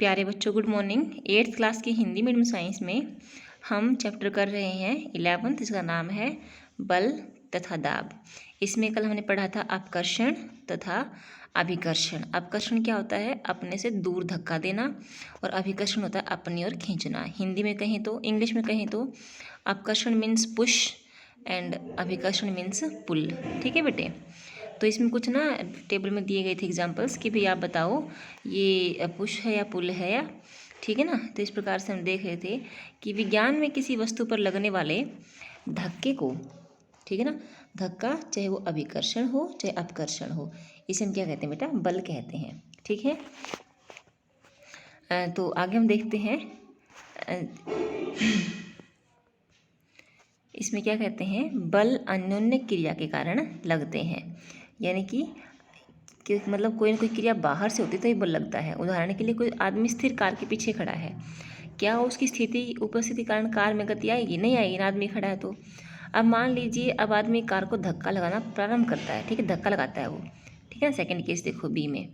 प्यारे बच्चों, good morning. 8th class की हिंदी मीडियम साइंस में हम चैप्टर कर रहे हैं 11th। इसका नाम है बल तथा दाब। इसमें कल हमने पढ़ा था अपकर्षण तथा अभिकर्षण। अपकर्षण क्या होता है? अपने से दूर धक्का देना, और अभिकर्षण होता है अपनी ओर खींचना। हिंदी में कहें तो, इंग्लिश में कहें तो अपकर्षण मीन्स पुश एंड अभिकर्षण मीन्स पुल। ठीक है बेटे। तो इसमें कुछ ना टेबल में दिए गए थे एग्जांपल्स कि भाई आप बताओ ये पुश है या पुल है या, ठीक है ना। तो इस प्रकार से हम देख रहे थे कि विज्ञान में किसी वस्तु पर लगने वाले धक्के को, ठीक है ना, धक्का चाहे वो अभिकर्षण हो चाहे अपकर्षण हो, इसे हम क्या कहते हैं बेटा? बल कहते हैं। ठीक है। तो आगे हम देखते हैं इसमें क्या कहते हैं, बल अन्योन्य क्रिया के कारण लगते हैं। यानी कि मतलब कोई ना कोई क्रिया बाहर से होती तो ही बल लगता है। उदाहरण के लिए कोई आदमी स्थिर कार के पीछे खड़ा है, क्या उसकी स्थिति उपस्थिति कारण कार में गति आएगी? नहीं आएगी ना, आदमी खड़ा है तो। अब मान लीजिए अब आदमी कार को धक्का लगाना प्रारंभ करता है, ठीक है, धक्का लगाता है वो, ठीक है। सेकंड केस देखो बी में,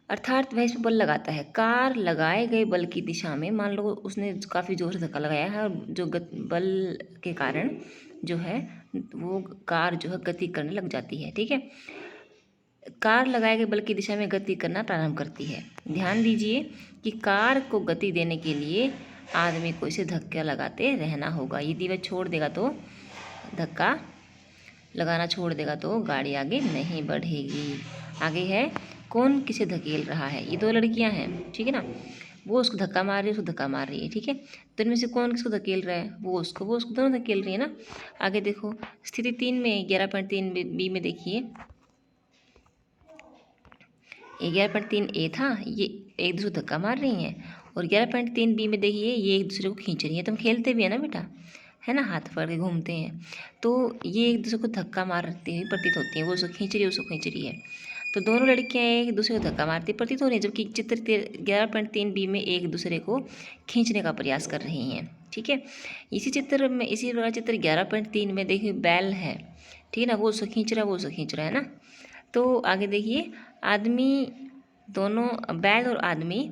अर्थात वह इस पर बल लगाता है। कार लगाए गए बल की दिशा में, मान लो उसने काफ़ी जोर से धक्का लगाया है और जो बल के कारण जो है वो कार जो है गति करने लग जाती है। ठीक है। कार लगाए गए बल की दिशा में गति करना प्रारंभ करती है। ध्यान दीजिए कि कार को गति देने के लिए आदमी को इसे धक्का लगाते रहना होगा। यदि वह छोड़ देगा तो, धक्का लगाना छोड़ देगा तो गाड़ी आगे नहीं बढ़ेगी। आगे है, कौन किसे धकेल रहा है? ये दो लड़कियां हैं, ठीक है ना। वो उसको धक्का मार रही है, उसको धक्का मार रही है, ठीक है। तो इनमें से कौन किसको धकेल रहा है? वो उसको दोनों धकेल रही है ना। आगे देखो स्थिति 3 में 11.3 बी में देखिए, 11.3 ए था, ये एक दूसरे को धक्का मार रही हैं, और 11.3 बी में देखिए ये एक दूसरे को खींच रही है। तुम खेलते भी है ना बेटा, है ना, हाथ पकड़ के घूमते हैं, तो ये एक दूसरे को धक्का मारती हुई प्रतीत होती हैं। वो उसको खींच रही है, उसको खींच रही है, तो दोनों लड़कियां एक दूसरे को धक्का मारती प्रतीत हो रही है, जबकि चित्र 11.3 बी में एक दूसरे को खींचने का प्रयास कर रही हैं। ठीक है। इसी चित्र में, इसी प्रकार चित्र 11.3 में देखिए बैल है, ठीक है ना, वो उसको खींच रहा है, वो उसको खींच रहा है ना। तो आगे देखिए, आदमी दोनों, बैल और आदमी,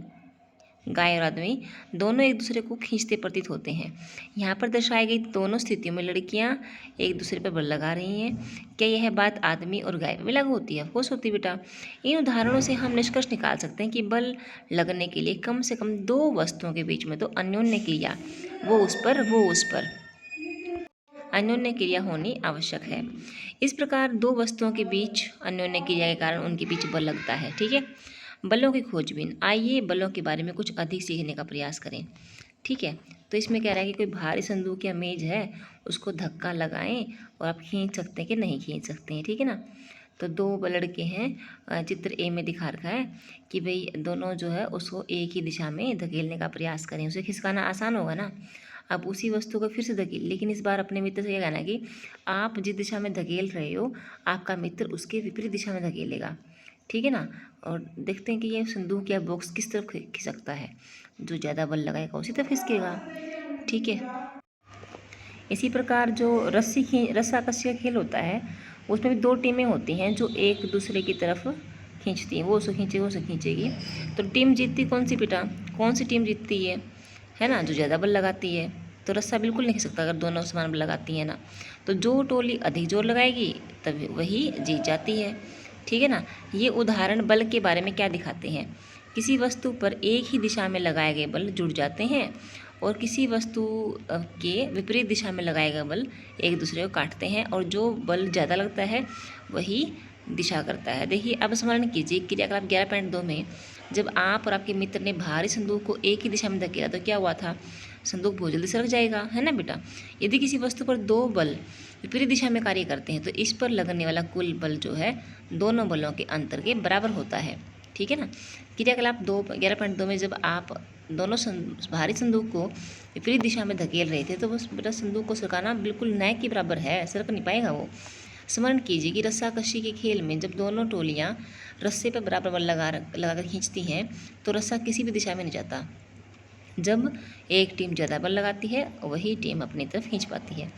गाय और आदमी दोनों एक दूसरे को खींचते प्रतीत होते हैं। यहाँ पर दर्शाई गई दोनों स्थितियों में लड़कियाँ एक दूसरे पर बल लगा रही हैं। क्या यह बात आदमी और गाय में लागू होती है? ऑफकोर्स होती है बेटा। इन उदाहरणों से हम निष्कर्ष निकाल सकते हैं कि बल लगने के लिए कम से कम दो वस्तुओं के बीच में तो अन्योन्य क्रिया, वो उस पर अन्योन्य क्रिया होनी आवश्यक है। इस प्रकार दो वस्तुओं के बीच अन्योन्य क्रिया के कारण उनके बीच बल लगता है। ठीक है। बलों की खोजबीन। आइए बलों के बारे में कुछ अधिक सीखने का प्रयास करें। ठीक है। तो इसमें कह रहा है कि कोई भारी संदूक या मेज है, उसको धक्का लगाएं और आप खींच सकते हैं कि नहीं खींच सकते हैं। ठीक है ना। तो दो लड़के हैं, चित्र ए में दिखा रखा है कि भाई दोनों जो है उसको एक ही दिशा में धकेलने का प्रयास करें। उसे खिसकाना आसान होगा ना। अब उसी वस्तु को फिर से धकेल, लेकिन इस बार अपने मित्र से यह कहना कि आप जिस दिशा में धकेल रहे हो, आपका मित्र उसके विपरीत दिशा में धकेलेगा। ठीक है ना। और देखते हैं कि ये संदूक या बॉक्स किस तरफ खिसकता है। जो ज़्यादा बल लगाएगा उसी तरफ खिसकेगा। ठीक है। इसी प्रकार जो रस्साकशी का खेल होता है, उसमें भी दो टीमें होती हैं जो एक दूसरे की तरफ खींचती हैं। वो उसे खींचेगी, वो उसे खींचेगी। तो टीम जीतती कौन सी बेटा? कौन सी टीम जीतती है ना? जो ज़्यादा बल लगाती है। तो रस्सा बिल्कुल नहीं खिसकता अगर दोनों समान बल लगाती हैं ना। तो जो टोली अधिक जोर लगाएगी तब वही जीत जाती है। ठीक है ना। ये उदाहरण बल के बारे में क्या दिखाते हैं? किसी वस्तु पर एक ही दिशा में लगाए गए बल जुड़ जाते हैं, और किसी वस्तु के विपरीत दिशा में लगाए गए बल एक दूसरे को काटते हैं, और जो बल ज़्यादा लगता है वही दिशा करता है। देखिए अब स्मरण कीजिए क्रियाकलाप 11.2 में जब आप और आपके मित्र ने भारी संदूक को एक ही दिशा में धकेला तो क्या हुआ था? संदूक बहुत जल्दी सरक जाएगा, है ना बेटा। यदि किसी वस्तु पर दो बल विपरीत दिशा में कार्य करते हैं तो इस पर लगने वाला कुल बल जो है दोनों बलों के अंतर के बराबर होता है। ठीक है ना। क्रियाकलाप 11.2 में जब आप दोनों भारी संदूक को विपरीत दिशा में धकेल रहे थे तो बस बेटा संदूक को सरकाना बिल्कुल न के बराबर है, सरक नहीं पाएगा वो। स्मरण कीजिए कि रस्साकशी के खेल में जब दोनों टोलियां रस्से पर बराबर बल लगाकर खींचती हैं तो रस्सा किसी भी दिशा में नहीं जाता। जब एक टीम ज़्यादा बल लगाती है वही टीम अपनी तरफ खींच पाती है।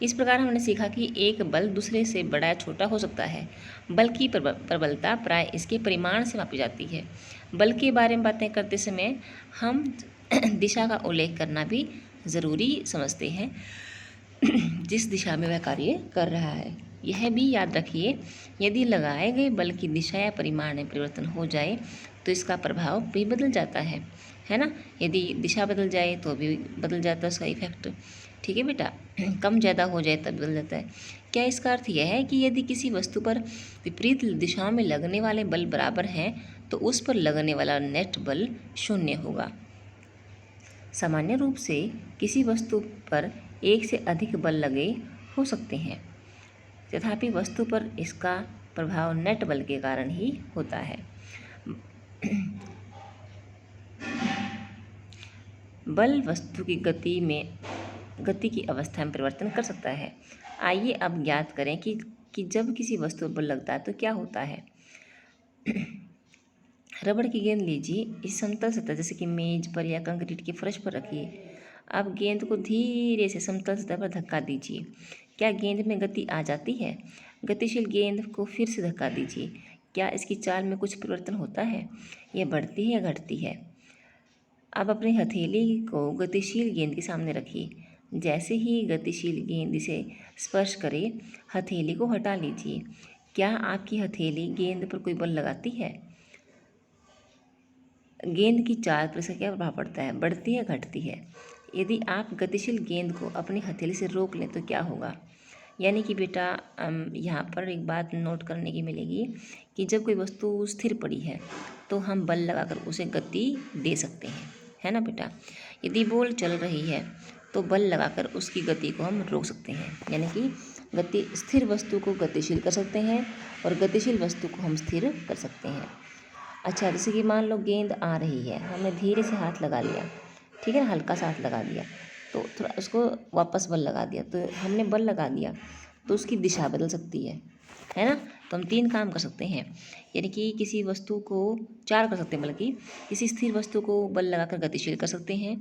इस प्रकार हमने सीखा कि एक बल दूसरे से बड़ा या छोटा हो सकता है। बल की प्रबलता प्राय इसके परिमाण से मापी जाती है। बल के बारे में बातें करते समय हम दिशा का उल्लेख करना भी ज़रूरी समझते हैं, जिस दिशा में वह कार्य कर रहा है। यह भी याद रखिए, यदि लगाए गए बल की दिशा या परिमाण में परिवर्तन हो जाए तो इसका प्रभाव भी बदल जाता है ना। यदि दिशा बदल जाए तो भी बदल जाता है उसका इफेक्ट। ठीक है बेटा, कम ज़्यादा हो जाए तब बदल जाता है। क्या इसका अर्थ यह है कि यदि किसी वस्तु पर विपरीत दिशाओं में लगने वाले बल बराबर हैं तो उस पर लगने वाला नेट बल शून्य होगा? सामान्य रूप से किसी वस्तु पर एक से अधिक बल लगे हो सकते हैं, तथापि वस्तु पर इसका प्रभाव नेट बल के कारण ही होता है। बल वस्तु की गति की अवस्था में परिवर्तन कर सकता है। आइए अब ज्ञात करें कि जब किसी वस्तु पर बल लगता है तो क्या होता है। रबड़ की गेंद लीजिए, इस समतल सतह जैसे कि मेज पर या कंक्रीट के फर्श पर रखिए। अब गेंद को धीरे से समतल सतह पर धक्का दीजिए। क्या गेंद में गति आ जाती है? गतिशील गेंद को फिर से धक्का दीजिए। क्या इसकी चाल में कुछ परिवर्तन होता है? यह बढ़ती है या घटती है? अब अपनी हथेली को गतिशील गेंद के सामने रखिए। जैसे ही गतिशील गेंद इसे स्पर्श करे, हथेली को हटा लीजिए। क्या आपकी हथेली गेंद पर कोई बल लगाती है? गेंद की चाल पर इसका क्या प्रभाव पड़ता है? बढ़ती है, घटती है? यदि आप गतिशील गेंद को अपनी हथेली से रोक लें तो क्या होगा? यानी कि बेटा यहाँ पर एक बात नोट करने की मिलेगी कि जब कोई वस्तु स्थिर पड़ी है तो हम बल लगाकर उसे गति दे सकते हैं, है ना बेटा। यदि बॉल चल रही है तो बल लगाकर उसकी गति को हम रोक सकते हैं, यानी कि स्थिर वस्तु को गतिशील कर सकते हैं और गतिशील वस्तु को हम स्थिर कर सकते हैं। अच्छा, जैसे कि मान लो गेंद आ रही है, हमने धीरे से हाथ लगा लिया, ठीक है ना, हल्का सा हाथ लगा दिया तो थोड़ा उसको वापस बल लगा दिया, तो हमने बल लगा दिया तो उसकी दिशा बदल सकती है ना। तो हम 3 काम कर सकते हैं, यानी कि किसी वस्तु को 4 कर सकते हैं, बल्कि किसी स्थिर वस्तु को बल लगाकर गतिशील कर सकते हैं,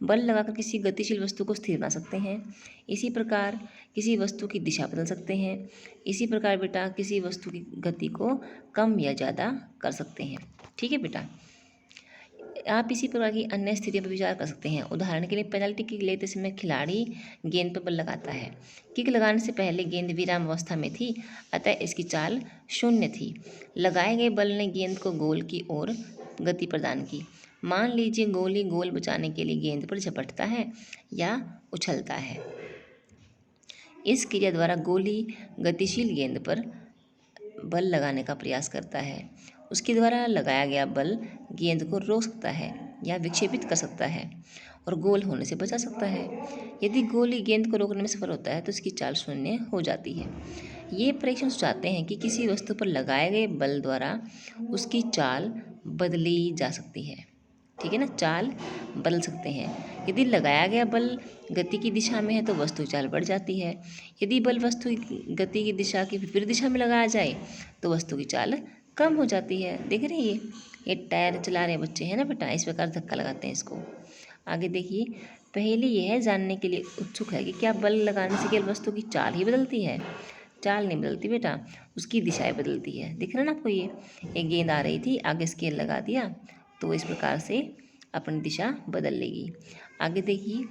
बल लगाकर किसी गतिशील वस्तु को स्थिर बना सकते हैं, इसी प्रकार किसी वस्तु की दिशा बदल सकते हैं, इसी प्रकार बेटा किसी वस्तु की गति को कम या ज़्यादा कर सकते हैं। ठीक है बेटा, आप इसी प्रकार की अन्य स्थितियों पर विचार कर सकते हैं। उदाहरण के लिए पेनल्टी किक लेते समय खिलाड़ी गेंद पर बल लगाता है। किक लगाने से पहले गेंद विराम अवस्था में थी, अतः इसकी चाल शून्य थी। लगाए गए बल ने गेंद को गोल की ओर गति प्रदान की। मान लीजिए गोली गोल बचाने के लिए गेंद पर झपटता है या उछलता है। इस क्रिया द्वारा गोली गतिशील गेंद पर बल लगाने का प्रयास करता है। उसके द्वारा लगाया गया बल गेंद को रोक सकता है या विक्षेपित कर सकता है और गोल होने से बचा सकता है। यदि गोली गेंद को रोकने में सफल होता है तो इसकी चाल शून्य हो जाती है। ये परीक्षण सुझाते हैं कि किसी वस्तु पर लगाए गए बल द्वारा उसकी चाल बदली जा सकती है। ठीक है ना, चाल बदल सकते हैं। यदि लगाया गया बल गति की दिशा में है तो वस्तु चाल बढ़ जाती है। यदि बल वस्तु गति की दिशा की विपरीत दिशा में लगाया जाए तो वस्तु की चाल कम हो जाती है। देख रहे हैं, ये टायर चला रहे बच्चे हैं ना बेटा, इस प्रकार धक्का लगाते हैं इसको। आगे देखिए, पहले यह जानने के लिए उत्सुक है कि क्या बल लगाने से केवल वस्तु की चाल ही बदलती है? चाल नहीं बदलती बेटा, उसकी दिशाएं बदलती है। दिख रहा है ना आपको, ये एक गेंद आ रही थी, आगे स्केल लगा दिया तो इस प्रकार से अपनी दिशा बदल लेगी। आगे देखिए,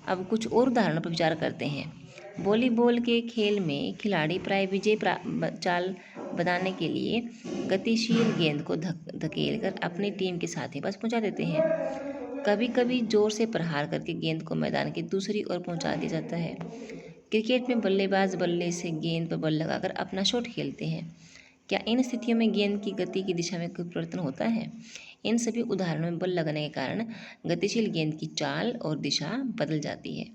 अब कुछ और उदाहरणों पर विचार करते हैं। वॉलीबॉल के खेल में खिलाड़ी प्राय विजय चाल बनाने के लिए गतिशील गेंद को धकेल कर अपनी टीम के साथी पास पहुंचा देते हैं। कभी कभी जोर से प्रहार करके गेंद को मैदान की दूसरी ओर पहुंचा दिया जाता है। क्रिकेट में बल्लेबाज बल्ले से गेंद पर बल लगाकर अपना शॉट खेलते हैं। क्या इन स्थितियों में गेंद की गति की दिशा में कोई परिवर्तन होता है? इन सभी उदाहरणों में बल लगने के कारण गतिशील गेंद की चाल और दिशा बदल जाती है।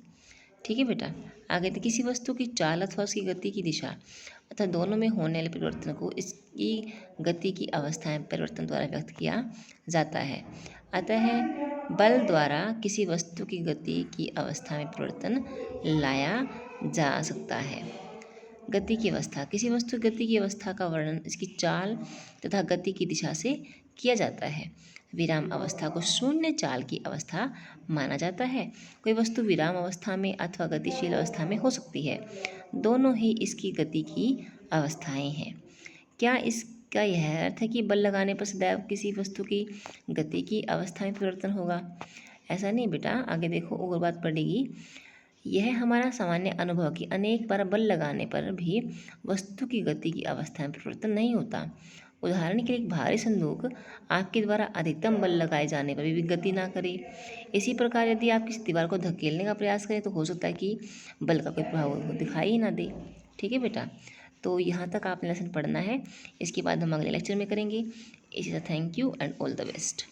ठीक है बेटा, आगे तो किसी वस्तु की चाल अथवा उसकी गति की दिशा अथवा दोनों में होने वाले परिवर्तन को इसकी गति की अवस्था में परिवर्तन द्वारा व्यक्त किया जाता है। अतः बल द्वारा किसी वस्तु की गति की अवस्था में परिवर्तन लाया जा सकता है। गति की अवस्था, किसी वस्तु की गति की अवस्था का वर्णन इसकी चाल तथा गति की दिशा से किया जाता है। विराम अवस्था को शून्य चाल की अवस्था माना जाता है। कोई वस्तु विराम अवस्था में अथवा गतिशील अवस्था में हो सकती है, दोनों ही इसकी गति की अवस्थाएं हैं। क्या इसका यह अर्थ है कि बल लगाने पर सदैव किसी वस्तु की गति की अवस्था में परिवर्तन होगा? ऐसा नहीं बेटा, आगे देखो और बात पड़ेगी। यह हमारा सामान्य अनुभव कि अनेक बार बल लगाने पर भी वस्तु की गति की अवस्था में परिवर्तन नहीं होता। उदाहरण के लिए एक भारी संदूक आपके द्वारा अधिकतम बल लगाए जाने पर भी गति ना करे। इसी प्रकार यदि आप किसी दीवार को धकेलने का प्रयास करें तो हो सकता है कि बल का कोई प्रभाव दिखाई ही ना दे। ठीक है बेटा, तो यहाँ तक आपने लेसन पढ़ना है, इसके बाद हम अगले लेक्चर में करेंगे। इसी तरह thank you and all the best.